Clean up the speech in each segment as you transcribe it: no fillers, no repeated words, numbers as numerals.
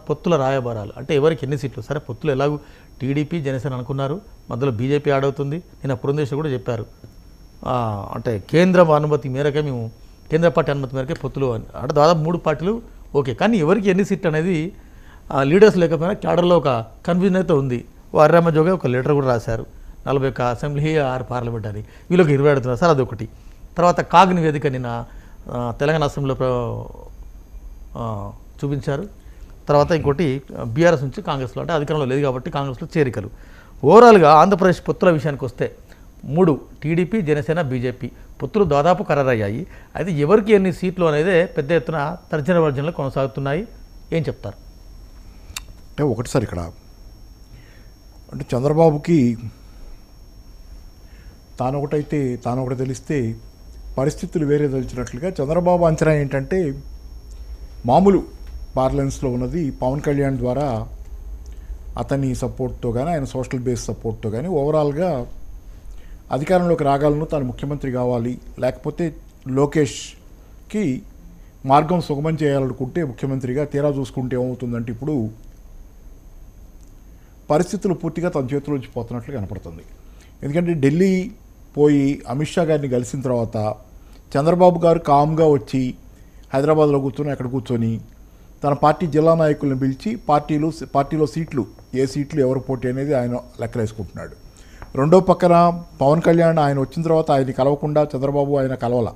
పొత్తుల రాయబారాలు అంటే ఎవరికి ఎన్ని సీట్లు సరే పొత్తులు ఎలాగూ టీడీపీ జనసేన అనుకున్నారు మధ్యలో బీజేపీ యాడ్ అవుతుంది నిన్న పురంధేశ్వరి కూడా చెప్పారు అంటే కేంద్ర అనుమతి మేరకే మేము కేంద్ర పార్టీ అనుమతి మేరకే పొత్తులు అంటే దాదాపు 3 పార్టీలు ఓకే కానీ ఎవరికి ఎన్ని సీట్లు అనేది లీడర్స్ లేకపోయినా క్యాడర్లో ఒక కన్ఫ్యూజన్ అయితే ఉంది వారామ జోగే ఒక లెటర్ కూడా రాశారు 41 అసెంబ్లీ 6 పార్లమెంట్ అని వీళ్ళకి 20 అడుగుతున్నారు సార్ అదొకటి తర్వాత కాగ్ నివేదిక నిన్న తెలంగాణ అసెంబ్లీలో చూపించారు తర్వాత ఇంకోటి బీఆర్ఎస్ నుంచి కాంగ్రెస్లో అంటే అధికారంలో లేదు కాబట్టి కాంగ్రెస్లో చేరికలు ఓవరాల్గా ఆంధ్రప్రదేశ్ పొత్తుల విషయానికి వస్తే 3 టీడీపీ జనసేన బీజేపీ పొత్తులు దాదాపు ఖరారయ్యాయి అయితే ఎవరికి ఎన్ని సీట్లు అనేది పెద్ద ఎత్తున తర్జన భర్జనలు కొనసాగుతున్నాయి ఏం చెప్తారు అంటే ఒకటిసారి ఇక్కడ అంటే చంద్రబాబుకి తానొకటైతే తానొకటి తెలిస్తే పరిస్థితులు వేరే తెలిసినట్లుగా చంద్రబాబు అంచనా ఏంటంటే మామూలు పార్లెన్స్లో ఉన్నది పవన్ కళ్యాణ్ ద్వారా అతని సపోర్ట్తో కానీ ఆయన సోషల్ బేస్ సపోర్ట్తో కానీ ఓవరాల్గా అధికారంలోకి రాగలను తాను ముఖ్యమంత్రి కావాలి లేకపోతే లోకేష్కి మార్గం సుగమం చేయాలనుకుంటే ముఖ్యమంత్రిగా తీరా చూసుకుంటే ఏమవుతుందంటే ఇప్పుడు పరిస్థితులు పూర్తిగా తన చేతిలోంచి పోతున్నట్లు కనపడుతుంది ఎందుకంటే ఢిల్లీ పోయి అమిత్ షా గారిని కలిసిన తర్వాత చంద్రబాబు గారు కామ్గా వచ్చి హైదరాబాద్లో అక్కడ కూర్చొని తన పార్టీ జిల్లా నాయకులను పిలిచి పార్టీలో సీట్లు ఏ సీట్లు ఎవరు పోటీ అనేది ఆయన లెక్కలేసుకుంటున్నాడు రెండో పక్కన పవన్ కళ్యాణ్ ఆయన వచ్చిన తర్వాత ఆయన్ని కలవకుండా చంద్రబాబు ఆయన కలవాల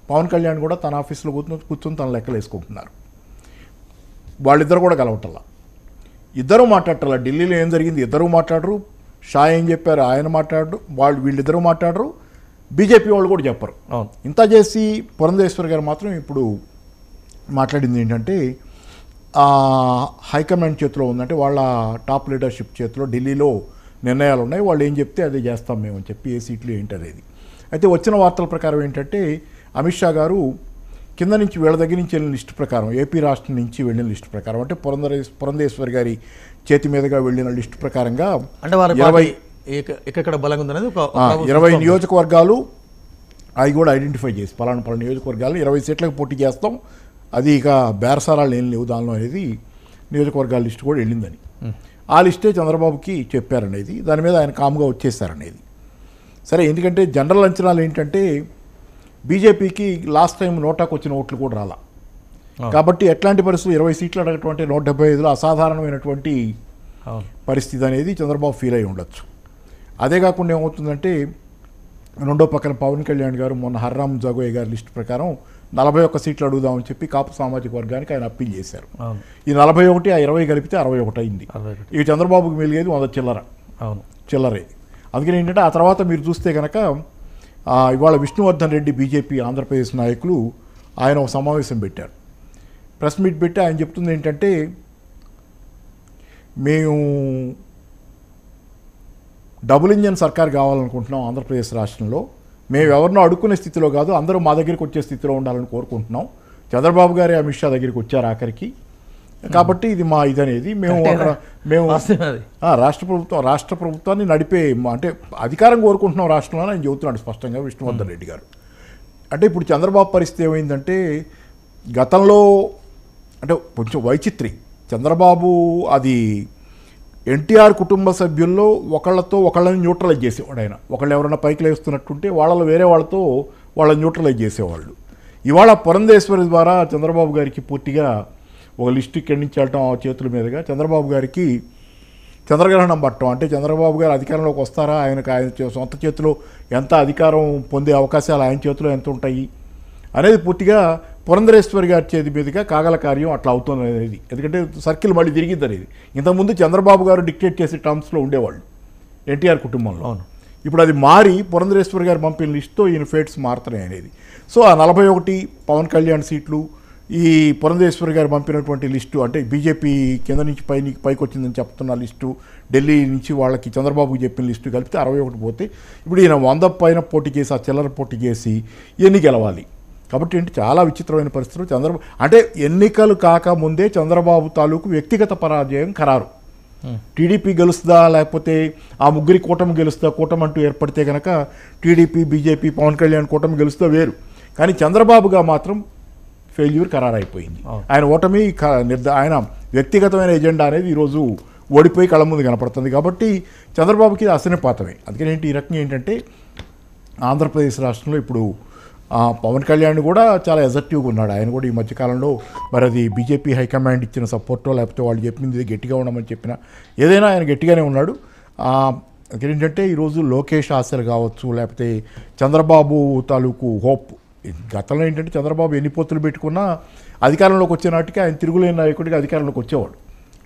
పవన్ కళ్యాణ్ కూడా తన ఆఫీస్లో కూర్చొని తన లెక్కలేసుకుంటున్నారు వాళ్ళిద్దరు కూడా కలవటల్లా ఇద్దరు మాట్లాడటల్లా ఢిల్లీలో ఏం జరిగింది ఇద్దరు మాట్లాడరు షా ఏం చెప్పారు ఆయన మాట్లాడరు వీళ్ళిద్దరూ మాట్లాడరు బీజేపీ వాళ్ళు కూడా చెప్పరు ఇంత చేసి పురంధేశ్వరి గారు మాత్రం ఇప్పుడు మాట్లాడింది ఏంటంటే హైకమాండ్ చేతిలో ఉందంటే వాళ్ళ టాప్ లీడర్షిప్ చేతిలో ఢిల్లీలో నిర్ణయాలు ఉన్నాయి వాళ్ళు ఏం చెప్తే అదే చేస్తాం మేము అని చెప్పి ఏ సీట్లు ఏంటనేది అయితే వచ్చిన వార్తల ప్రకారం ఏంటంటే అమిత్ షా గారు కింద నుంచి వీళ్ళ దగ్గర నుంచి వెళ్ళిన లిస్టు ప్రకారం ఏపీ రాష్ట్రం నుంచి వెళ్ళిన లిస్టు ప్రకారం అంటే పురంధేశ్వరి గారి చేతి మీదుగా వెళ్ళిన లిస్టు ప్రకారంగా అంటే 20 బలంగా ఉందనేది 20 నియోజకవర్గాలు అవి కూడా ఐడెంటిఫై చేసి పలానా నియోజకవర్గాలు 20 సీట్లకు పోటీ చేస్తాం అది ఇక బేరసారాలు ఏం లేవు దానిలో అనేది నియోజకవర్గాల లిస్టు కూడా వెళ్ళిందని ఆ లిస్టే చంద్రబాబుకి చెప్పారనేది దాని మీద ఆయన కామ్గా వచ్చేసారనేది సరే ఎందుకంటే జనరల్ అంచనాలు ఏంటంటే బీజేపీకి లాస్ట్ టైం నోటాకు వచ్చిన ఓట్లు కూడా రాలా కాబట్టి ఎట్లాంటి పరిస్థితులు 20 సీట్లు అడగటువంటి 175లో అసాధారణమైనటువంటి పరిస్థితి అనేది చంద్రబాబు ఫీల్ అయి ఉండొచ్చు అదే కాకుండా ఏమవుతుందంటే రెండో పక్కన పవన్ కళ్యాణ్ గారు మొన్న హర్రామ్ జగోయ్ గారి లిస్టు ప్రకారం 41 సీట్లు అడుగుదామని చెప్పి కాపు సామాజిక వర్గానికి ఆయన అప్పీల్ చేశారు ఈ 41 ఆ 20 కలిపితే 61 అయింది ఇక చంద్రబాబుకి మెలిగేది 100 చిల్లరే అందుకని ఏంటంటే ఆ తర్వాత మీరు చూస్తే కనుక ఇవాళ విష్ణువర్ధన్ రెడ్డి బీజేపీ ఆంధ్రప్రదేశ్ నాయకులు ఆయన ఒక సమావేశం పెట్టారు ప్రెస్ మీట్ పెట్టి ఆయన చెప్తుంది ఏంటంటే మేము డబుల్ ఇంజన్ సర్కార్ కావాలనుకుంటున్నాం ఆంధ్రప్రదేశ్ రాష్ట్రంలో మేము ఎవరినో అడుక్కునే స్థితిలో కాదు అందరూ మా దగ్గరికి వచ్చే స్థితిలో ఉండాలని కోరుకుంటున్నాం చంద్రబాబు గారే అమిత్ షా దగ్గరికి వచ్చారు ఆఖరికి కాబట్టి ఇది మా ఇదనేది మేము రాష్ట్ర ప్రభుత్వాన్ని నడిపే అంటే అధికారం కోరుకుంటున్నాం రాష్ట్రంలో ఆయన చెబుతున్నాడు స్పష్టంగా విష్ణువర్ధన్ రెడ్డి గారు అంటే ఇప్పుడు చంద్రబాబు పరిస్థితి ఏమైందంటే గతంలో అంటే కొంచెం వైచిత్రి చంద్రబాబు అది ఎన్టీఆర్ కుటుంబ సభ్యుల్లో ఒకళ్ళని న్యూట్రలైజ్ చేసేవాడు ఆయన ఒకళ్ళు ఎవరైనా పైకి లేస్తున్నట్టుంటే వాళ్ళలో వేరే వాళ్ళని న్యూట్రలైజ్ చేసేవాళ్ళు ఇవాళ పురంధేశ్వరి ద్వారా చంద్రబాబు గారికి పూర్తిగా ఒక లిస్టు ఇక్కడి నుంచి వెళ్ళటం ఆ చేతుల మీదుగా చంద్రబాబు గారికి చంద్రగ్రహణం పట్టడం అంటే చంద్రబాబు గారు అధికారంలోకి వస్తారా ఆయన సొంత చేతిలో ఎంత అధికారం పొందే అవకాశాలు ఆయన చేతిలో ఎంత ఉంటాయి అనేది పూర్తిగా పురంధరేశ్వరి గారి చేతి మీదుగా కాగల కార్యం అట్లా అవుతుంది అనేది ఎందుకంటే సర్కిల్ మళ్ళీ తిరిగిద్ది అనేది ఇంతకుముందు చంద్రబాబు గారు డిక్టేట్ చేసే టర్మ్స్లో ఉండేవాళ్ళు ఎన్టీఆర్ కుటుంబంలో ఇప్పుడు అది మారి పురంధరేశ్వరి గారు పంపిన లిస్టుతో ఈయన ఫేట్స్ మారుతున్నాయి అనేది సో ఆ 41 పవన్ కళ్యాణ్ సీట్లు ఈ పురంధేశ్వరి గారు పంపినటువంటి లిస్టు అంటే బీజేపీ కింద నుంచి పైకి వచ్చిందని చెప్తున్న లిస్టు ఢిల్లీ నుంచి వాళ్ళకి చంద్రబాబుకి చెప్పిన లిస్టు కలిపితే 61 పోతే ఇప్పుడు ఈయన 100 పైన పోటీ చేసి ఆ చిల్లర పోటీ చేసి ఎన్ని గెలవాలి కాబట్టి ఏంటి చాలా విచిత్రమైన పరిస్థితులు చంద్రబాబు అంటే ఎన్నికలు కాకముందే చంద్రబాబు తాలూకు వ్యక్తిగత పరాజయం ఖరారు టీడీపీ గెలుస్తుందా లేకపోతే ఆ ముగ్గురి కూటమి గెలుస్తుందా కూటమి అంటూ ఏర్పడితే కనుక టీడీపీ బీజేపీ పవన్ కళ్యాణ్ కూటమి గెలుస్తుందా వేరు కానీ చంద్రబాబుగా మాత్రం ఫెయిల్యూర్ ఖరారైపోయింది. ఆయన ఓటమి ఆయన వ్యక్తిగతమైన ఎజెండా అనేది ఈరోజు ఓడిపోయి కళ్ళ ముందు కనపడుతుంది. కాబట్టి చంద్రబాబుకి ఇది అసనిపాతమే. అందుకని ఈ రకంగా ఏంటంటే ఆంధ్రప్రదేశ్ రాష్ట్రంలో ఇప్పుడు పవన్ కళ్యాణ్ కూడా చాలా ఎజెక్టివ్గా ఉన్నాడు. ఆయన కూడా ఈ మధ్యకాలంలో మరి అది బీజేపీ హైకమాండ్ ఇచ్చిన సపోర్టో లేకపోతే వాళ్ళు చెప్పింది గట్టిగా ఉండమని చెప్పినా ఏదైనా ఆయన గట్టిగానే ఉన్నాడు. ఏంటంటే ఈరోజు లోకేష్ ఆశలు కావచ్చు, లేకపోతే చంద్రబాబు తాలూకు హోప్. గతంలో ఏంటంటే చంద్రబాబు ఎన్ని పొత్తులు పెట్టుకున్నా అధికారంలోకి వచ్చే నాటికి ఆయన తిరుగులేని నాయకుడిగా అధికారంలోకి వచ్చేవాడు.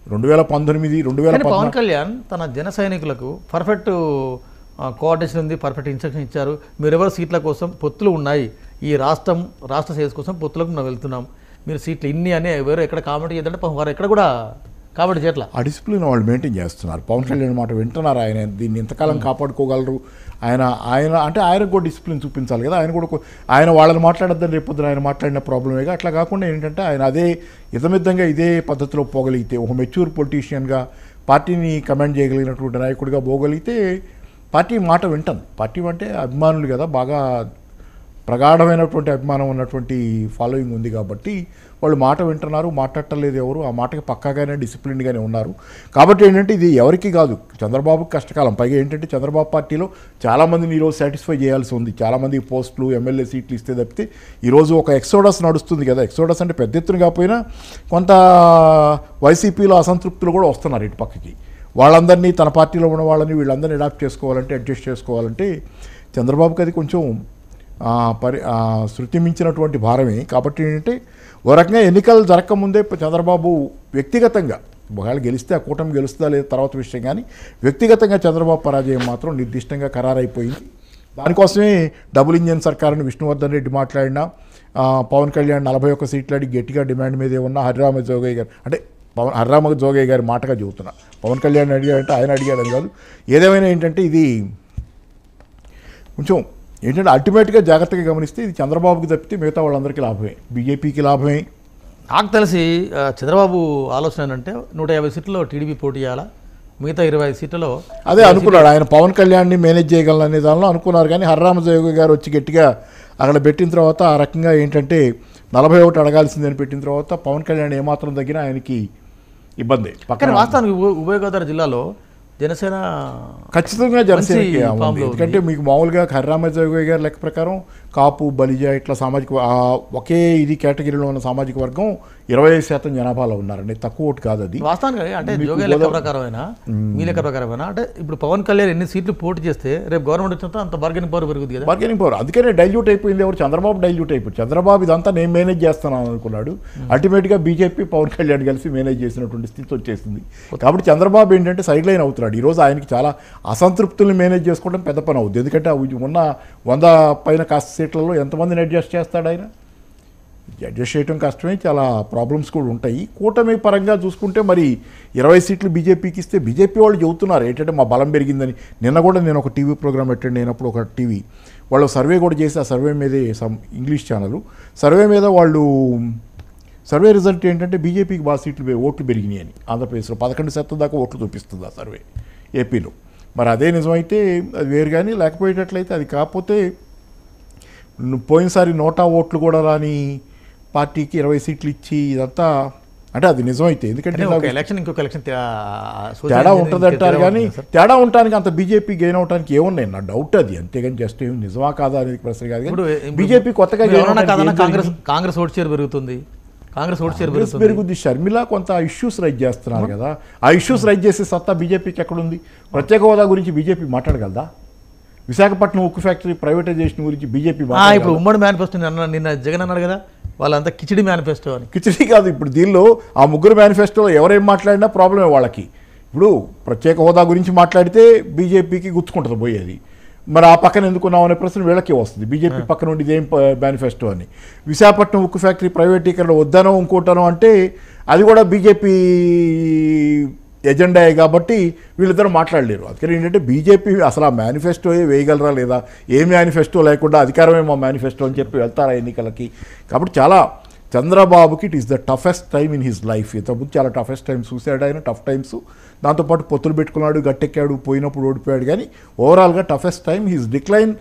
2019, 2014 పవన్ కళ్యాణ్ తన జన సైనికులకు పర్ఫెక్ట్ కోఆర్డినేషన్ ఉంది, పర్ఫెక్ట్ ఇన్స్ట్రక్షన్ ఇచ్చారు. మీరెవరు సీట్ల కోసం పొత్తులు ఉన్నాయి, ఈ రాష్ట్ర సేల్స్ కోసం పొత్తులకు మనం వెళ్తున్నాం, మీరు సీట్లు ఇన్ని అని ఎవరు ఎక్కడ కామెంట్ చేద్దంటే వారు ఎక్కడ కూడా కాబట్టి చేయట్లా. ఆ డిసిప్లిన్ వాళ్ళు మెయింటైన్ చేస్తున్నారు. పవన్ కళ్యాణ్ మాట వింటున్నారు. ఆయన దీన్ని ఇంతకాలం కాపాడుకోగలరు. ఆయన అంటే ఆయనకు కూడా డిసిప్లిన్ చూపించాలి కదా. ఆయన వాళ్ళని మాట్లాడద్దని రేపొద్దున ఆయన మాట్లాడిన ప్రాబ్లమేగా. అట్లా కాకుండా ఏంటంటే ఆయన అదే ఇతమిద్దంగా ఇదే పద్ధతిలో పోగలిగితే, ఒక మెచ్యూర్ పొలిటీషియన్గా పార్టీని కమాండ్ చేయగలిగినటువంటి నాయకుడిగా పోగలిగితే పార్టీ మాట వింటుంది. పార్టీ అంటే అభిమానులు కదా, బాగా ప్రగాఢమైనటువంటి అభిమానం ఉన్నటువంటి ఫాలోయింగ్ ఉంది కాబట్టి వాళ్ళు మాట వింటున్నారు. మాట్లాడటలేదు ఎవరు, ఆ మాటకి పక్కాగానే డిసిప్లిన్గానే ఉన్నారు. కాబట్టి ఏంటంటే ఇది ఎవరికి కాదు, చంద్రబాబుకి కష్టకాలం. పైగా ఏంటంటే చంద్రబాబు పార్టీలో చాలామందిని ఈరోజు సాటిస్ఫై చేయాల్సి ఉంది. చాలామంది పోస్టులు, ఎమ్మెల్యే సీట్లు ఇస్తే తప్పితే ఈరోజు ఒక ఎక్సోడస్ నడుస్తుంది కదా. ఎక్సోడస్ అంటే పెద్ద ఎత్తున కాకపోయినా కొంత వైసీపీలో అసంతృప్తులు కూడా వస్తున్నారు ఇటు పక్కకి. వాళ్ళందరినీ తన పార్టీలో ఉన్న వాళ్ళని వీళ్ళందరినీ అడాప్ట్ చేసుకోవాలంటే, అడ్జస్ట్ చేసుకోవాలంటే చంద్రబాబుకి అది కొంచెం శృతి మించినటువంటి భారమే. కాబట్టి ఏంటంటే ఓ రకంగా ఎన్నికలు జరగకముందే చంద్రబాబు వ్యక్తిగతంగా ఒకవేళ గెలిస్తే ఆ కూటమి గెలుస్తుందా లేదా తర్వాత విషయం, కానీ వ్యక్తిగతంగా చంద్రబాబు పరాజయం మాత్రం నిర్దిష్టంగా ఖరారైపోయింది. దానికోసమే డబుల్ ఇంజన్ సర్కారుని విష్ణువర్ధన్ రెడ్డి మాట్లాడినా, పవన్ కళ్యాణ్ 41 సీట్లు అడిగి గట్టిగా డిమాండ్ మీదే ఉన్న హరిరామ జోగయ్య గారు, అంటే హరిరామ జోగయ్య గారి మాటగా చెబుతున్నా, పవన్ కళ్యాణ్ అడిగాడంటే ఆయన అడిగాడని కాదు. ఏదేమైనా ఏంటంటే ఇది కొంచెం ఏంటంటే అల్టిమేట్గా జాగ్రత్తగా గమనిస్తే ఇది చంద్రబాబుకి తప్పితే మిగతా వాళ్ళందరికీ లాభమే, బీజేపీకి లాభమే. నాకు తెలిసి చంద్రబాబు ఆలోచన ఏంటంటే 150 సీట్లలో టీడీపీ పోటీ చేయాలా, మిగతా 25 సీట్లలో అదే అనుకున్నాడు. ఆయన పవన్ కళ్యాణ్ని మేనేజ్ చేయగలననే దానిలో అనుకున్నారు. కానీ హరిరామజోగి గారు వచ్చి గట్టిగా అక్కడ పెట్టిన తర్వాత ఆ రకంగా ఏంటంటే 41 అడగాల్సిందని పెట్టిన తర్వాత పవన్ కళ్యాణ్ ఏమాత్రం తగ్గినా ఆయనకి ఇబ్బంది. పక్కన వాస్తవానికి ఉభయ గోదావరి జిల్లాలో జనసేన ఖచ్చితంగా జనసేనకి, ఎందుకంటే మీకు మామూలుగా హరిరామజోగి గారి లెక్క ప్రకారం కాపు, బలిజ ఇట్లా సామాజిక ఒకే ఇది కేటగిరీలో ఉన్న సామాజిక వర్గం 25% జనాభాలో ఉన్నారండి. తక్కువ ఓటు కాదు అది వాస్తవానికి. అంటే జోగి లెక్క ప్రకారమైన మీ లెక్క ప్రకారమైన అంటే ఇప్పుడు పవన్ కళ్యాణ్ ఎన్ని సీట్లు పోటీ చేస్తే రేపు గవర్నమెంట్ వచ్చినంత అంత బార్గెనింగ్ పవర్ పెరుగుతుంది కదా. బార్గెనింగ్ పవర్ అందుకనే డైల్యూట్ అయిపోయింది. ఎవరు చంద్రబాబు డైల్యూట్ అయిపోయింది. చంద్రబాబు ఇదంతా నేను మేనేజ్ చేస్తాను అనుకున్నాడు. అల్టిమేట్గా బీజేపీ పవన్ కళ్యాణ్ కలిసి మేనేజ్ చేసినటువంటి స్థితి వచ్చేసింది. కాబట్టి చంద్రబాబు ఏంటంటే సైడ్ లైన్ అవుతున్నాడు. ఈరోజు ఆయనకి చాలా అసంతృప్తుల్ని మేనేజ్ చేసుకోవడం పెద్ద పని అవుతుంది. ఎందుకంటే ఉన్న 100 పైన కాస్త సీట్లలో ఎంతమందిని అడ్జస్ట్ చేస్తాడు ఆయన? అడ్జస్ట్ చేయడం కష్టమే, చాలా ప్రాబ్లమ్స్ కూడా ఉంటాయి. కూటమి పరంగా చూసుకుంటే మరి 20 సీట్లు బీజేపీకి ఇస్తే బీజేపీ వాళ్ళు చెబుతున్నారు ఏంటంటే మా బలం పెరిగిందని. నిన్న కూడా నేను ఒక టీవీ ప్రోగ్రామ్ అటెండ్ అయినప్పుడు ఒక టీవీ వాళ్ళు సర్వే కూడా చేసి, ఆ సర్వే మీదే ఇంగ్లీష్ ఛానల్ సర్వే మీద వాళ్ళు సర్వే రిజల్ట్ ఏంటంటే బీజేపీకి బాగా సీట్లు ఓట్లు పెరిగినాయి అని. ఆంధ్రప్రదేశ్లో 11% దాకా ఓట్లు చూపిస్తుంది ఆ సర్వే ఏపీలో. మరి అదే నిజమైతే అది వేరు, కానీ లేకపోయేటట్లయితే అది కాకపోతే పోయినసారి 100 ఓట్లు కూడా రాని పార్టీకి 20 సీట్లు ఇచ్చి ఇదంతా అంటే అది నిజమైతే, ఎందుకంటే ఎలక్షన్ ఇంకొక ఎలక్షన్ తేడా ఉంటుంది అంటారు. కానీ తేడా ఉండడానికి అంత బీజేపీ గెయిన్ అవడానికి ఏమున్నాయి నా డౌట్ అది. అంతేగాని జస్ట్ ఏమి నిజమా కాదా అనేది ప్రశ్న కాదు. బీజేపీ కొత్తగా కాంగ్రెస్ ఓటు షేర్ పెరుగుతుంది, కాంగ్రెస్ ఓటు షేర్ పెరుగుద్ది. షర్మిల కొంత ఇష్యూస్ రైజ్ చేస్తున్నారు కదా, ఆ ఇష్యూస్ రైజ్ చేసే సత్తా బీజేపీకి ఎక్కడుంది? ప్రత్యేక హోదా గురించి బీజేపీ మాట్లాడగలదా? విశాఖపట్నం ఉక్కు ఫ్యాక్టరీ ప్రైవేటైజేషన్ గురించి బీజేపీ ఇప్పుడు ఉమ్మడి మేనిఫెస్టో నిన్న జగన్ అన్నాడు కదా, వాళ్ళంతా కిచిడి మేనిఫెస్టో అని. కిచిడి కాదు, ఇప్పుడు దీనిలో ఆ ముగ్గురు మేనిఫెస్టోలో ఎవరేం మాట్లాడినా ప్రాబ్లమే వాళ్ళకి. ఇప్పుడు ప్రత్యేక హోదా గురించి మాట్లాడితే బీజేపీకి గుచ్చుకుంటుంది పోయేది. మరి ఆ పక్కన ఎందుకున్నావు అనే ప్రశ్న వీళ్ళకే వస్తుంది. బీజేపీ పక్కన ఉండి ఇదేం మేనిఫెస్టో అని. విశాఖపట్నం ఉక్కు ఫ్యాక్టరీ ప్రైవేటీకరణ వద్దనో ఇంకోటనో అంటే అది కూడా బీజేపీ ఎజెండాయే కాబట్టి వీళ్ళిద్దరూ మాట్లాడలేరు. అందుకని ఏంటంటే బీజేపీ అసలు ఆ మేనిఫెస్టో వేయగలరా లేదా, ఏ మేనిఫెస్టో లేకుండా అధికారమే మా మేనిఫెస్టో అని చెప్పి వెళ్తారా ఎన్నికలకి? కాబట్టి చాలా చంద్రబాబుకి it is the toughest time in his life. ఇంతకుముందు చాలా టఫెస్ట్ టైమ్స్ చూశాడు ఆయన, టఫ్ టైమ్స్. దాంతోపాటు పొత్తులు పెట్టుకున్నాడు, గట్టెక్కాడు, పోయినప్పుడు ఓడిపోయాడు. కానీ ఓవరాల్గా టఫెస్ట్ టైం, హిస్ డిక్లైన్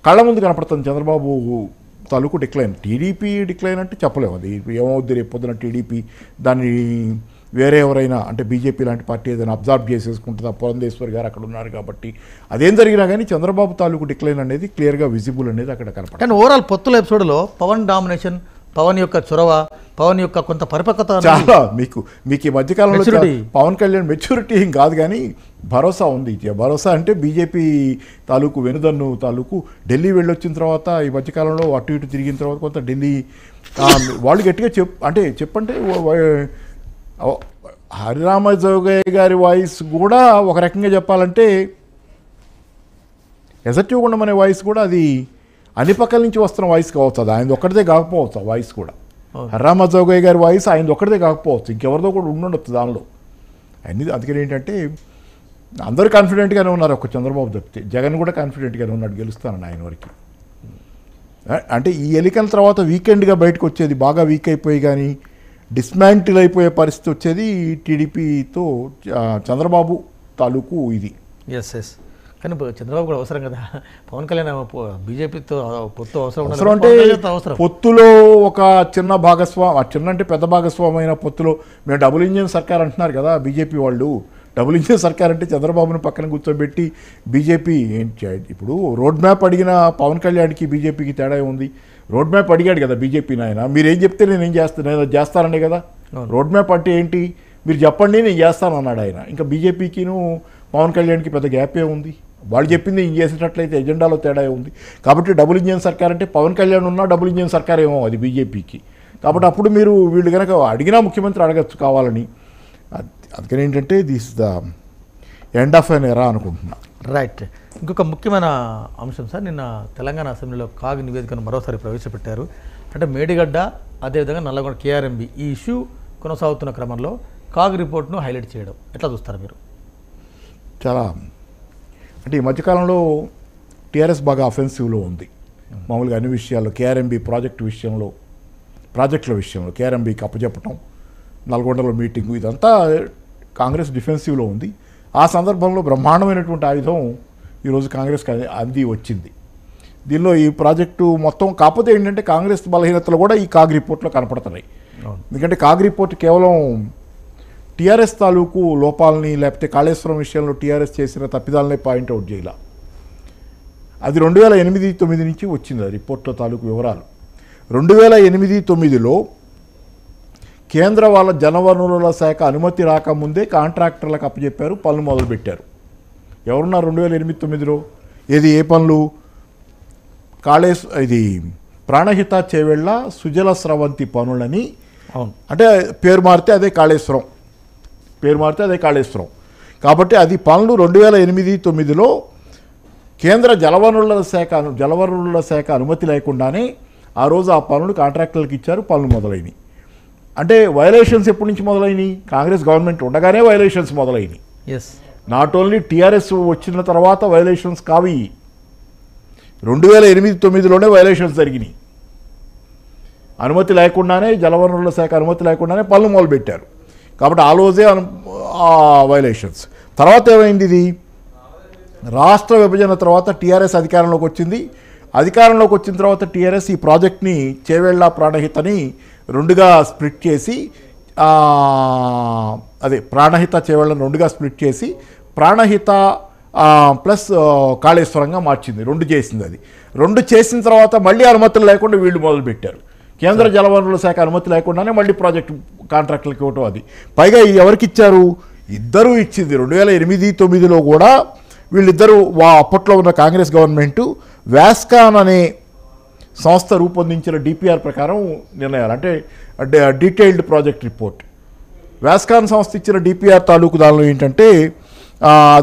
కళ్ళ ముందు కనపడుతుంది. చంద్రబాబు తాలూకు డిక్లైన్. టీడీపీ డిక్లైన్ అంటే చెప్పలేము, అది ఏమవుద్ది రేపు పొద్దున టీడీపీ దాన్ని వేరే ఎవరైనా అంటే బీజేపీ లాంటి పార్టీ ఏదైనా అబ్జర్వ్ చేసేసుకుంటుందా, పురంధేశ్వరి గారు అక్కడ ఉన్నారు కాబట్టి అదేం జరిగినా కానీ చంద్రబాబు తాలూకు డిక్లైన్ అనేది క్లియర్గా విజిబుల్ అనేది అక్కడ కనపడుతుంది. కానీ ఓవరాల్ పొత్తుల ఎపిసోడ్లో పవన్ డామినేషన్, పవన్ యొక్క చొరవ, పవన్ యొక్క కొంత పరిపక్వత చాలా మీకు ఈ మధ్యకాలంలో పవన్ కళ్యాణ్ మెచ్యూరిటీ ఏం కాదు కానీ భరోసా ఉంది. భరోసా అంటే బీజేపీ తాలూకు వెనుదన్ను తాలూకు ఢిల్లీ వెళ్ళొచ్చిన తర్వాత ఈ మధ్యకాలంలో అటు ఇటు తిరిగిన తర్వాత కొంత ఢిల్లీ వాళ్ళు గట్టిగా చెప్పంటే హరిరామ జోగయ్య గారి వాయిస్ కూడా ఒక రకంగా చెప్పాలంటే ఎసెప్టివ్గా ఉండమనే వాయిస్ కూడా అది అన్ని పక్కల నుంచి వస్తున్న వాయిస్ కావచ్చు, అది ఆయన ఒక్కడిదే కాకపోవచ్చు. ఆ వాయిస్ కూడా హరిరామ జోగయ్య గారి వాయిస్ ఆయన ఒక్కడిదే కాకపోవచ్చు, ఇంకెవరిదో కూడా ఉండొచ్చు దానిలో అన్ని. అందుకని ఏంటంటే అందరూ కాన్ఫిడెంట్గానే ఉన్నారు, ఒక చంద్రబాబు తప్పితే. జగన్ కూడా కాన్ఫిడెంట్గానే ఉన్నాడు గెలుస్తానని ఆయన వరకు. అంటే ఈ ఎన్నికల తర్వాత వీకెండ్గా బయటకు వచ్చేది బాగా వీక్ అయిపోయి కానీ డిస్మాంటిల్ అయిపోయే పరిస్థితి వచ్చేది టీడీపీతో చంద్రబాబు తాలూకు ఇది. ఎస్ కానీ చంద్రబాబు కూడా అవసరం కదా, పవన్ కళ్యాణ్ బీజేపీతో పొత్తు అవసరం అంటే పొత్తులో ఒక చిన్న చిన్న అంటే పెద్ద భాగస్వామైన పొత్తులో మేము డబుల్ ఇంజిన్ సర్కార్ అంటున్నారు కదా బీజేపీ వాళ్ళు. డబుల్ ఇంజిన్ సర్కార్ అంటే చంద్రబాబును పక్కన కూర్చోబెట్టి బీజేపీ ఇప్పుడు రోడ్ మ్యాప్ అడిగిన పవన్ కళ్యాణ్కి బీజేపీకి తేడా ఉంది. రోడ్ మ్యాప్ అడిగాడు కదా బీజేపీ నాయన, మీరేం చెప్తే నేను చేస్తాననే కదా. రోడ్ మ్యాప్ అంటే ఏంటి మీరు చెప్పండి నేను చేస్తాను అన్నాడు ఆయన. ఇంకా బీజేపీకిను పవన్ కళ్యాణ్కి పెద్ద గ్యాపే ఉంది. వాళ్ళు చెప్పింది ఇంక చేసేటట్లయితే ఎజెండాలో తేడా ఉంది. కాబట్టి డబుల్ ఇంజిన్ సర్కార్ అంటే పవన్ కళ్యాణ్ ఉన్నా డబుల్ ఇంజిన్ సర్కార్ ఏమో అది బీజేపీకి. కాబట్టి అప్పుడు మీరు వీళ్ళు కనుక అడిగినా ముఖ్యమంత్రి అడగచ్చు కావాలని. అందుకని ఏంటంటే దిస్ ద ఎండ్ ఆఫ్ ఎన్ ఎరా అనుకుంటున్నా. రైట్. ఇంకొక ముఖ్యమైన అంశం సార్, నిన్న తెలంగాణ అసెంబ్లీలో కాగ్ నివేదికను మరోసారి ప్రవేశపెట్టారు. అంటే మేడిగడ్డ అదేవిధంగా నల్లగొండ కేఆర్ఎంబి ఈ ఇష్యూ కొనసాగుతున్న క్రమంలో కాగ్ రిపోర్ట్ను హైలైట్ చేయడం ఎట్లా చూస్తారు మీరు? చాలా అంటే ఈ మధ్యకాలంలో టీఆర్ఎస్ బాగా అఫెన్సివ్లో ఉంది మామూలుగా అన్ని విషయాల్లో. కేఆర్ఎంబి ప్రాజెక్టుల విషయంలో కేఆర్ఎంబికి అప్పచెప్పటం, నల్గొండలో మీటింగు, ఇదంతా కాంగ్రెస్ డిఫెన్సివ్లో ఉంది. ఆ సందర్భంలో బ్రహ్మాండమైనటువంటి ఆయుధం ఈరోజు కాంగ్రెస్కి అంది వచ్చింది. దీనిలో ఈ ప్రాజెక్టు మొత్తం కాకపోతే ఏంటంటే కాంగ్రెస్ బలహీనతలు కూడా ఈ కాగ్ రిపోర్ట్లో కనపడుతున్నాయి. ఎందుకంటే కాగ్ రిపోర్ట్ కేవలం టీఆర్ఎస్ తాలూకు లోపాలని లేకపోతే కాళేశ్వరం విషయంలో టీఆర్ఎస్ చేసిన తప్పిదాలనే పాయింట్అవుట్ చేయాల. అది 2008-09 నుంచి వచ్చింది ఆ రిపోర్ట్లో తాలూకు వివరాలు. 2008-09లో కేంద్ర వాళ్ళ జలవనరుల శాఖ అనుమతి రాకముందే కాంట్రాక్టర్లకు అప్పచెప్పారు, పనులు మొదలుపెట్టారు. ఎవరున్నారు 2008-09లో? ఏ పనులు? ఇది ప్రాణహిత చేవెళ్ళ సుజల స్రవంతి పనులని. అంటే పేరు మారితే అదే కాళేశ్వరం. కాబట్టి అది పనులు 2008-09లో కేంద్ర జలవనరుల శాఖ అనుమతి లేకుండానే ఆ రోజు ఆ పనులు కాంట్రాక్టర్లకు ఇచ్చారు, పనులు మొదలైనవి. అంటే వైలేషన్స్ ఎప్పటి నుంచి మొదలైనవి? కాంగ్రెస్ గవర్నమెంట్ ఉండగానే వైలేషన్స్ మొదలైనవి. నాట్ ఓన్లీ టీఆర్ఎస్ వచ్చిన తర్వాత వైలేషన్స్ కావి, 2008-09లోనే వైలేషన్స్ జరిగినాయి. అనుమతి లేకుండానే జలవనరుల శాఖ అనుమతి లేకుండానే పనులు మొదలుపెట్టారు. కాబట్టి ఆ రోజే వైలేషన్స్. తర్వాత ఏమైంది? ఇది రాష్ట్ర విభజన తర్వాత టీఆర్ఎస్ అధికారంలోకి వచ్చింది. అధికారంలోకి వచ్చిన తర్వాత టీఆర్ఎస్ ఈ ప్రాజెక్ట్ని చేవెళ్ళ ప్రాణహితని రెండుగా స్ప్లిట్ చేసి ప్రాణహిత చేవెళ్ళని రెండుగా స్ప్లిట్ చేసి ప్రాణహిత ప్లస్ కాళేశ్వరంగా మార్చింది. రెండు చేసింది. అది రెండు చేసిన తర్వాత మళ్ళీ అనుమతులు లేకుండా వీళ్ళు మొదలుపెట్టారు. కేంద్ర జలవనరుల శాఖ అనుమతి లేకుండానే మళ్ళీ ప్రాజెక్టు కాంట్రాక్టులకు ఇవ్వటం. అది పైగా ఎవరికి ఇచ్చారు? ఇద్దరూ ఇచ్చింది. 2008-09లో కూడా వీళ్ళిద్దరూ అప్పట్లో ఉన్న కాంగ్రెస్ గవర్నమెంటు వ్యాస్కాన్ అనే సంస్థ రూపొందించిన డిపిఆర్ ప్రకారం నిర్ణయాలు, అంటే డీటెయిల్డ్ ప్రాజెక్ట్ రిపోర్ట్. వ్యాస్కాన్ సంస్థ ఇచ్చిన డిపిఆర్ తాలూకు దానిలో ఏంటంటే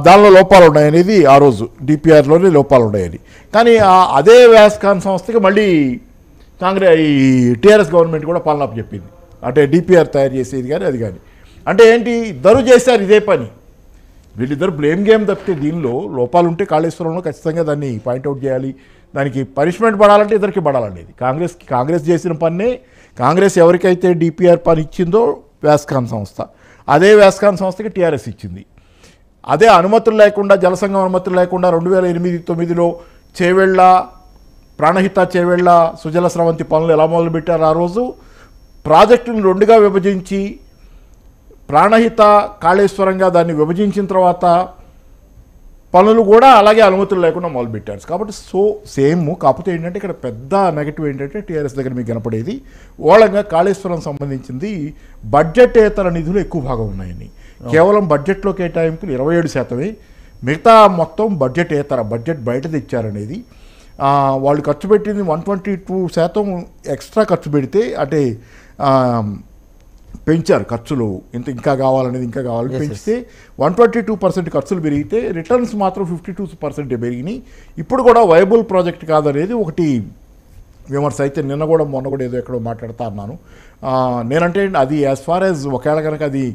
దానిలో లోపాలు ఉన్నాయనేది ఆ రోజు డిపిఆర్లోనే లోపాలు ఉన్నాయని. కానీ అదే వ్యాస్కాన్ సంస్థకి మళ్ళీ ఈ టీఆర్ఎస్ గవర్నమెంట్ కూడా పాలన చెప్పింది. అంటే డిపిఆర్ తయారు చేసేది కానీ అది కానీ. అంటే ఏంటి? ఇద్దరు చేశారు ఇదే పని. వీళ్ళిద్దరు బ్లేమ్ గేమ్ తప్పితే దీనిలో లోపాలు ఉంటే కాళేశ్వరంలో ఖచ్చితంగా దాన్ని పాయింట్అవుట్ చేయాలి, దానికి పనిష్మెంట్ పడాలంటే ఇద్దరికి పడాలనేది. కాంగ్రెస్ చేసిన పన్నే కాంగ్రెస్ ఎవరికైతే డిపిఆర్ పని ఇచ్చిందో వ్యాస్కాన్ సంస్థ, అదే వ్యాస్కాన్ సంస్థకి టీఆర్ఎస్ ఇచ్చింది. అదే అనుమతులు లేకుండా, జలసంఘం అనుమతులు లేకుండా 2008-09లో చేవెళ్ళ ప్రాణహిత చేవేళ్ల సుజల స్రవంతి పనులు ఎలా మొదలుపెట్టారు? ఆ రోజు ప్రాజెక్టును 2గా విభజించి ప్రాణహిత కాళేశ్వరంగా దాన్ని విభజించిన తర్వాత పనులు కూడా అలాగే అనుమతులు లేకుండా మొదలుపెట్టారు. కాబట్టి సేమ్. కాకపోతే ఏంటంటే ఇక్కడ పెద్ద నెగటివ్ ఏంటంటే టీఆర్ఎస్ దగ్గర మీకు కనపడేది ఓళంగా కాళేశ్వరం సంబంధించింది బడ్జెటేతర నిధులు ఎక్కువ భాగం ఉన్నాయని. కేవలం బడ్జెట్లో కేటాయింపులు 27%. మిగతా మొత్తం బడ్జెట్ బయట తెచ్చారనేది. వాళ్ళు ఖర్చు పెట్టింది 122% ఎక్స్ట్రా ఖర్చు పెడితే అంటే పెంచారు ఖర్చులు. ఇంకా కావాలనేది ఇంకా కావాలని పెంచితే 122% ఖర్చులు పెరిగితే రిటర్న్స్ మాత్రం 52% పెరిగినాయి. ఇప్పుడు కూడా వైబుల్ ప్రాజెక్ట్ కాదనేది ఒకటి విమర్శ. అయితే మొన్న కూడా ఏదో ఎక్కడో మాట్లాడుతా అన్నాను. నేనంటే అది యాజ్ ఫార్ యాజ్ ఒకవేళ కనుక అది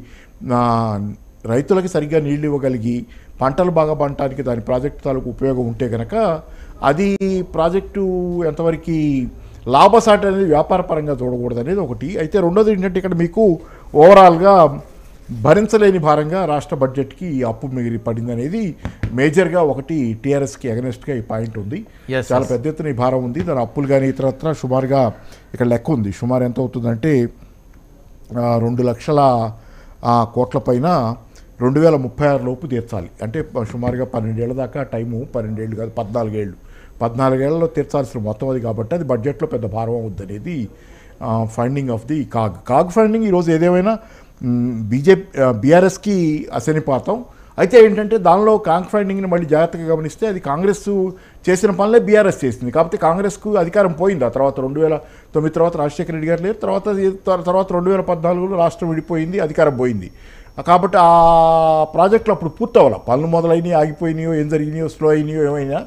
రైతులకి సరిగ్గా నీళ్ళు ఇవ్వగలిగి పంటలు బాగా పండటానికి దాని ప్రాజెక్టు తాలూకు ఉపయోగం ఉంటే కనుక అది ప్రాజెక్టు ఎంతవరకు లాభసాటి అనేది వ్యాపార పరంగా చూడకూడదు అనేది ఒకటి. అయితే రెండోది ఏంటంటే ఇక్కడ మీకు ఓవరాల్గా భరించలేని భారంగా రాష్ట్ర బడ్జెట్కి ఈ అప్పు మిగిలి పడింది అనేది మేజర్గా ఒకటి టీఆర్ఎస్కి అగెనెస్ట్గా ఈ పాయింట్ ఉంది. చాలా పెద్ద ఎత్తున ఈ భారం ఉంది. దాని అప్పులు కానీ ఇతరత్ర సుమారుగా ఇక్కడ లెక్క ఉంది. సుమారు ఎంత అవుతుందంటే 2 లక్షల కోట్ల పైన 2036 లోపు తీర్చాలి. అంటే సుమారుగా 12 ఏళ్ల దాకా టైము. 12 ఏళ్ళు కాదు, 14 ఏళ్ళు. 14 ఏళ్లలో తీర్చాల్సిన మొత్తం అది. కాబట్టి అది బడ్జెట్లో పెద్ద భారం అవుద్ది అనేది funding of the CAG funding. ఈరోజు ఏదేమైనా బీఆర్ఎస్కి అశనిపాతం. అయితే ఏంటంటే దానిలో కాగ్ ఫండింగ్ని మళ్ళీ జాగ్రత్తగా గమనిస్తే అది కాంగ్రెస్ చేసిన పనులే బీఆర్ఎస్ చేసింది. కాబట్టి కాంగ్రెస్కు అధికారం పోయింది. ఆ తర్వాత 2009 తర్వాత రాజశేఖర రెడ్డి గారు లేరు. తర్వాత 2014లో రాష్ట్రం విడిపోయింది, అధికారం పోయింది. కాబట్టి ఆ ప్రాజెక్టులు అప్పుడు పూర్తవ్వాలి. పనులు మొదలైనవి, ఆగిపోయినాయో, ఏం జరిగినాయో, స్లో అయినాయో ఏమైనా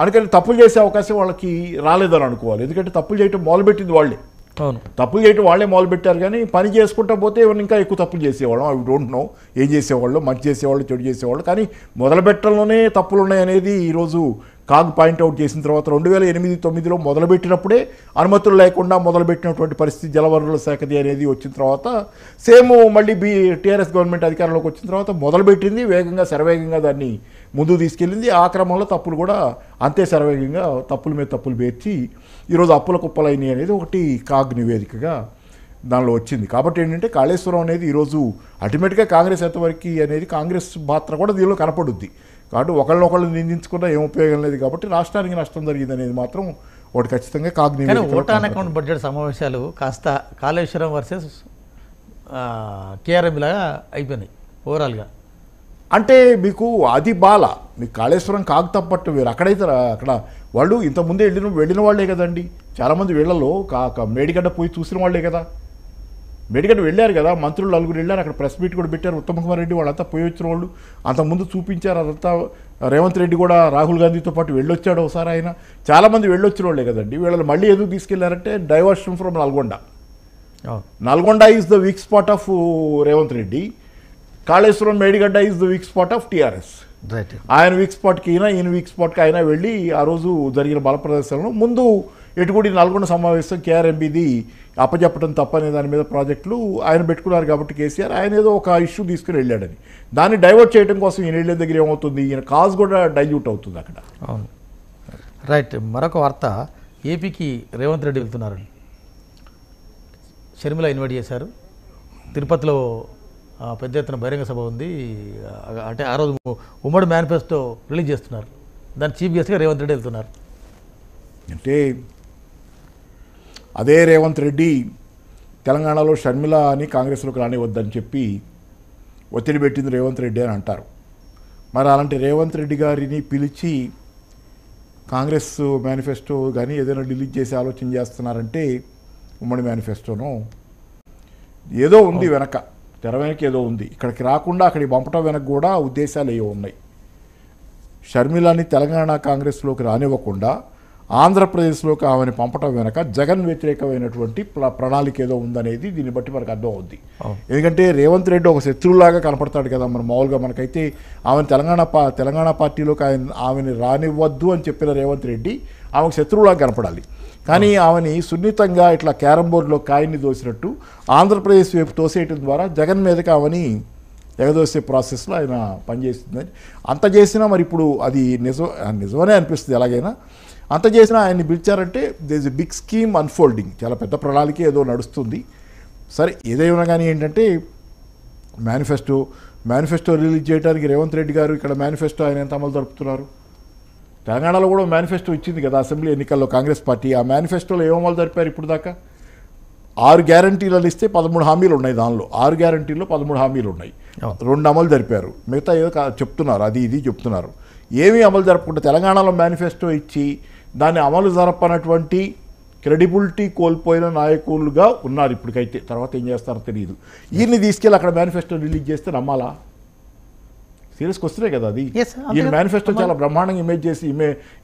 అందుకని తప్పులు చేసే అవకాశం వాళ్ళకి రాలేదని అనుకోవాలి. ఎందుకంటే తప్పులు చేయటం మొదలుపెట్టింది వాళ్ళే. అవును, తప్పులు చేయటం వాళ్ళే మొదలుపెట్టారు. కానీ పని చేసుకుంటా పోతే ఎవరిని ఇంకా ఎక్కువ తప్పులు చేసేవాళ్ళం. అవి డోంట్ నో ఏం చేసేవాళ్ళు, మంచి చేసేవాళ్ళు, చెడు చేసేవాళ్ళు. కానీ మొదలుపెట్టడంలోనే తప్పులు ఉన్నాయనేది ఈరోజు కాగ్ పాయింట్అవుట్ చేసిన తర్వాత 2008-9లో మొదలుపెట్టినప్పుడే అనుమతులు లేకుండా మొదలుపెట్టినటువంటి పరిస్థితి జలవనరుల శాఖది అనేది వచ్చిన తర్వాత సేమ్ మళ్ళీ టీఆర్ఎస్ గవర్నమెంట్ అధికారంలోకి వచ్చిన తర్వాత మొదలుపెట్టింది వేగంగా శరవేగంగా దాన్ని ముందుకు తీసుకెళ్ళింది. ఆ క్రమంలో తప్పులు కూడా అంతే శరవేగంగా తప్పుల మీద తప్పులు పేర్చి ఈరోజు అప్పుల కుప్పలైనవి అనేది ఒకటి కాగ్ నివేదికగా దానిలో వచ్చింది. కాబట్టి ఏంటంటే కాళేశ్వరం అనేది ఈరోజు అల్టిమేట్గా కాంగ్రెస్ ఎంతవరకు అనేది కాంగ్రెస్ పాత్ర కూడా దీనిలో కనపడుద్ది. కాబట్టి ఒకళ్ళు నిందించుకున్నా ఏం ఉపయోగం లేదు. కాబట్టి రాష్ట్రానికి నష్టం జరిగింది అనేది మాత్రం ఒకటి ఖచ్చితంగా కాగ్ నివేదిక. ఓటాన్ అకౌంట్ బడ్జెట్ సమావేశాలు కాస్త కాళేశ్వరం వర్సెస్ కేఆర్ఎం లాగా అయిపోయినాయి ఓవరాల్గా. అంటే మీకు అది మీకు కాళేశ్వరం కాగ్ తప్పట్టు వేరు. అక్కడైతే అక్కడ వాళ్ళు ఇంతకుముందే వెళ్ళిన వాళ్ళే కదండి. చాలామంది వీళ్ళలో మేడిగడ్డ పోయి చూసిన వాళ్ళే కదా. మేడిగడ్డ వెళ్ళారు కదా, మంత్రులు 4 వెళ్ళారు. అక్కడ ప్రెస్ మీట్ కూడా పెట్టారు. ఉత్తమ్ కుమార్ రెడ్డి వాళ్ళంతా పోయి వచ్చిన వాళ్ళు అంతకుముందు చూపించారు. అదంతా రేవంత్ రెడ్డి కూడా రాహుల్ గాంధీతో పాటు వెళ్ళొచ్చాడు ఒకసారి. ఆయన చాలామంది వెళ్ళొచ్చిన వాళ్ళే కదండి. వీళ్ళని మళ్ళీ ఎందుకు తీసుకెళ్లారంటే diversion from Nalgonda is the weak spot of Revanth Reddy. Kaleshwaram Medigadda is the weak spot of TRS. ఆయన వీక్ స్పాట్కి ఈయన వీక్ స్పాట్కి ఆయన వెళ్ళి ఆ రోజు జరిగిన బల ప్రదర్శనలో ముందు ఎటుకుడి నల్గొండ సమావేశం కేఆర్ఎంబీది అప్పచెప్పడం తప్పనే దాని మీద ప్రాజెక్టులు ఆయన పెట్టుకున్నారు. కాబట్టి కేసీఆర్ ఆయన ఏదో ఒక ఇష్యూ తీసుకుని వెళ్ళాడని దాన్ని డైవర్ట్ చేయడం కోసం ఈయన వెళ్ళే దగ్గర ఏమవుతుంది, ఈయన కాజ్ కూడా డైల్యూట్ అవుతుంది అక్కడ. అవును, రైట్. మరొక వార్త, ఏపీకి రేవంత్ రెడ్డి వెళ్తున్నారు. షర్మిల ఇన్వైట్ చేశారు. తిరుపతిలో పెద్ద ఎత్తున బహిరంగ సభ ఉంది. అంటే ఆ రోజు ఉమ్మడి మేనిఫెస్టో రిలీజ్ చేస్తున్నారు. దాని చీఫ్ గెస్ట్గా రేవంత్ రెడ్డి వెళ్తున్నారు. అంటే అదే రేవంత్ రెడ్డి తెలంగాణలో షర్మిల అని కాంగ్రెస్లోకి రానివద్దని చెప్పి ఒత్తిడి పెట్టింది రేవంత్ రెడ్డి అని అంటారు. మరి అలాంటి రేవంత్ రెడ్డి గారిని పిలిచి కాంగ్రెస్ మేనిఫెస్టో కానీ ఏదైనా రిలీజ్ చేసి ఆలోచన చేస్తున్నారంటే ఉమ్మడి మేనిఫెస్టోనో ఏదో ఉంది వెనక, తెర వెనక ఏదో ఉంది. ఇక్కడికి రాకుండా అక్కడికి పంపటం వెనక కూడా ఉద్దేశాలు ఏవో ఉన్నాయి. షర్మిలని తెలంగాణ కాంగ్రెస్లోకి రానివ్వకుండా ఆంధ్రప్రదేశ్లోకి ఆమెను పంపటం వెనక జగన్ వ్యతిరేకమైనటువంటి ప్రణాళిక ఏదో ఉందనేది దీన్ని బట్టి మనకు అర్థం అవుద్ది. ఎందుకంటే రేవంత్ రెడ్డి ఒక శత్రువులాగా కనపడతాడు కదా. మన మామూలుగా మనకైతే ఆమెను తెలంగాణ పార్టీలోకి ఆమెను రానివ్వద్దు అని చెప్పిన రేవంత్ రెడ్డి ఆమెకు శత్రువులాగా కనపడాలి. కానీ ఆమెని సున్నితంగా ఇట్లా క్యారమ్ బోర్డులో కాయిన్ని దోసినట్టు ఆంధ్రప్రదేశ్ వైపు తోసేయటం ద్వారా జగన్ మీదకి ఆమెని ఎగదోసే ప్రాసెస్లో ఆయన పనిచేస్తుందని అంత చేసినా మరి ఇప్పుడు అది నిజమనే అనిపిస్తుంది. ఎలాగైనా అంత చేసినా ఆయన్ని పిలిచారంటే they is a big scheme unfolding, చాలా పెద్ద ప్రణాళిక ఏదో నడుస్తుంది. సరే ఏదైనా కానీ ఏంటంటే మేనిఫెస్టో రిలీజ్ చేయడానికి రేవంత్ రెడ్డి గారు ఇక్కడ మేనిఫెస్టో ఆయన ఎంత అమలు జరుపుతున్నారు? తెలంగాణలో కూడా మేనిఫెస్టో ఇచ్చింది కదా అసెంబ్లీ ఎన్నికల్లో కాంగ్రెస్ పార్టీ. ఆ మేనిఫెస్టోలో ఏం అమలు జరిపారు ఇప్పుడు దాకా? 6 గ్యారంటీలను ఇస్తే 13 హామీలు ఉన్నాయి. దానిలో 6 గ్యారంటీల్లో 13 హామీలు ఉన్నాయి, 2 అమలు జరిపారు, మిగతా ఏదో చెప్తున్నారు, అది ఇది చెప్తున్నారు. ఏమీ అమలు జరపకుండా తెలంగాణలో మేనిఫెస్టో ఇచ్చి దాన్ని అమలు జరపనటువంటి క్రెడిబిలిటీ కోల్పోయిన నాయకులుగా ఉన్నారు ఇప్పటికైతే. తర్వాత ఏం చేస్తారో తెలియదు. ఈయన్ని తీసుకెళ్ళి అక్కడ మేనిఫెస్టో రిలీజ్ చేస్తే నమ్మాలా? సీరియస్కి వస్తున్నాయి కదా అది. ఈయన మేనిఫెస్టో చాలా బ్రహ్మాండంగా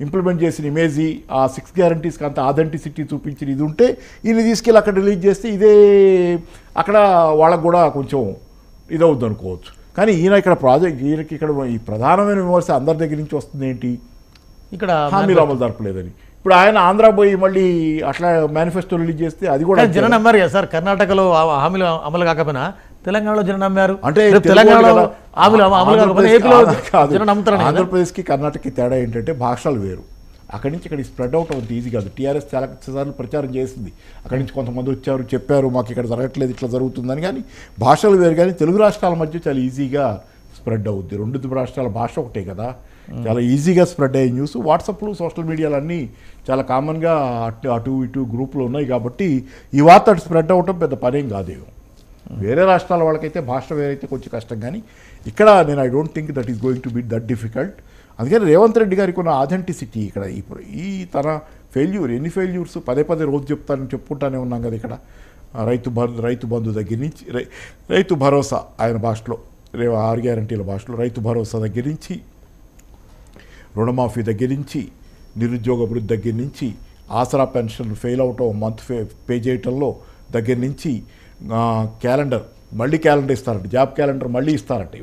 ఇంప్లిమెంట్ చేసిన ఇమేజ్, ఆ 6 గ్యారంటీస్కి అంత ఆథెంటిసిటీ చూపించిన ఇది ఉంటే ఈయన తీసుకెళ్ళి అక్కడ రిలీజ్ చేస్తే ఇదే అక్కడ వాళ్ళకు కూడా కొంచెం ఇదవుద్ది అనుకోవచ్చు. కానీ ఈయన ఇక్కడ ఈయనకి ఇక్కడ ఈ ప్రధానమైన విమర్శ అందరి దగ్గర నుంచి వస్తుంది ఏంటి? ఇక్కడ హామీలు అమలు జరపలేదని. ఇప్పుడు ఆయన ఆంధ్ర పోయి మళ్ళీ అట్లా మేనిఫెస్టో రిలీజ్ చేస్తే అది కూడా జనం నమ్మారు కదా సార్. కర్ణాటకలో హామీలు అమలు కాకపోయినా తెలంగాణలో జనం నమ్మారు. అంటే తెలంగాణలో హామీలు అమలు కాకపోయినా ఏపీలో జనం నమ్ముతారు. ఆంధ్రప్రదేశ్కి కర్ణాటకకి తేడా ఏంటంటే భాషలు వేరు. అక్కడి నుంచి ఇక్కడ స్ప్రెడ్ అవుట్ అవుతుంది ఈజీ కాదు. టీఆర్ఎస్ చాలా సార్లు ప్రచారం చేసింది, అక్కడి నుంచి కొంతమంది వచ్చారు చెప్పారు మాకు ఇక్కడ జరగట్లేదు ఇట్లా జరుగుతుందని. కానీ భాషలు వేరు. కానీ తెలుగు రాష్ట్రాల మధ్య చాలా ఈజీగా స్ప్రెడ్ అవుద్ది. 2 రాష్ట్రాల భాష ఒకటే కదా, చాలా ఈజీగా స్ప్రెడ్ అయ్యే న్యూస్. వాట్సాప్లు సోషల్ మీడియాలు అన్నీ చాలా కామన్గా అటు ఇటు గ్రూపులు ఉన్నాయి కాబట్టి ఈ వార్త అటు స్ప్రెడ్ అవ్వటం పెద్ద పనేం కాదేమో. వేరే రాష్ట్రాల వాళ్ళకైతే భాష వేరైతే కొంచెం కష్టం. కానీ ఇక్కడ నేను I don't think that is going to be that difficult. అందుకని రేవంత్ రెడ్డి గారికి ఉన్న ఆథెంటిసిటీ ఇక్కడ ఇప్పుడు ఈ తన ఎన్ని ఫెయిల్యూర్స్ పదే రోజు చెప్పుకుంటానే ఉన్నాం కదా. ఇక్కడ రైతు బంధు దగ్గర నుంచి రైతు భరోసా ఆయన భాషలో 6 గ్యారంటీల భాషలో రైతు భరోసా దగ్గర నుంచి, రుణమాఫీ దగ్గర నుంచి, నిరుద్యోగ వృద్ధి దగ్గర నుంచి, ఆసరా పెన్షన్ ఫెయిల్ అవటం మంత్ పే చేయటంలో దగ్గర నుంచి, క్యాలెండర్ మళ్ళీ క్యాలెండర్ ఇస్తారంట, జాబ్ క్యాలెండర్ మళ్ళీ ఇస్తారంట.